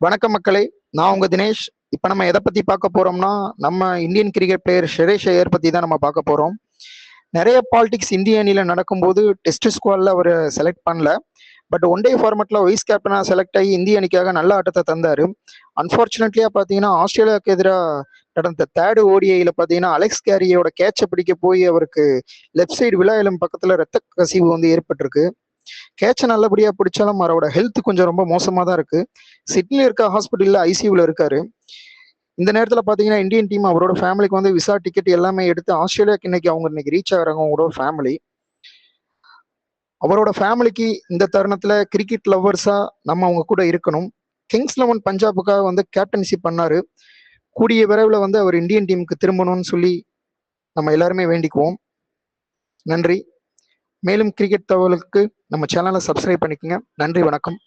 வணக்கம் மக்களே. நான் உங்க தினேஷ். இப்ப நம்ம எதை பத்தி பார்க்க போறோம்னா, நம்ம இந்தியன் கிரிக்கெட் பிளேயர் ஷெரேஷ் ஐயர் பத்தி தான் நம்ம பார்க்க போறோம். நிறைய பாலிடிக்ஸ் இந்திய அணியில நடக்கும்போது டெஸ்ட் ஸ்குவாட்ல அவர் செலக்ட் பண்ணல. பட் ஒன் டே ஃபார்மெட்ல வைஸ் கேப்டனா செலக்ட் ஆகி இந்திய அணிக்காக நல்ல ஆட்டத்தை தந்தாரு. அன்பார்ச்சுனேட்லியா பாத்தீங்கன்னா ஆஸ்திரேலியாவுக்கு எதிராக நடந்த தேர்டு ஓடிஐல பாத்தீங்கன்னா அலெக்ஸ் கேரியோட கேட்சை பிடிக்க போய் அவருக்கு லெஃப்ட் சைடு விழா எலும்பு பக்கத்துல ரத்த கசிவு ஏற்பட்டிருக்கு. கேட்சை நல்லபடியா பிடிச்சாலும் அவரோட ஹெல்த் கொஞ்சம் ரொம்ப மோசமா தான் இருக்கு. சிட்னில இருக்க ஹாஸ்பிட்டல்ல ஐசியூல இருக்காரு. இந்த நேரத்துல பாத்தீங்கன்னா இந்தியன் டீம் அவரோட ஃபேமிலிக்கு விசா டிக்கெட் எல்லாமே எடுத்து ஆஸ்திரேலியாவுக்கு இன்னைக்கு ரீச் ஆகுறாங்க அவங்களோட ஃபேமிலி. அவரோட ஃபேமிலிக்கு இந்த தருணத்துல கிரிக்கெட் லவ்வர்ஸா நம்ம அவங்க கூட இருக்கணும். கிங்ஸ் 11 பஞ்சாபுக்காக கேப்டன்ஷிப் பண்ணாரு. கூடிய விரைவில் அவர் இந்தியன் டீமுக்கு திரும்பணும்னு சொல்லி நம்ம எல்லாருமே வேண்டிக்குவோம். நன்றி. மேலும் கிரிக்கெட் தகவலுக்கு நம்ம சேனலை சப்ஸ்கிரைப் பண்ணிக்கோங்க. நன்றி, வணக்கம்.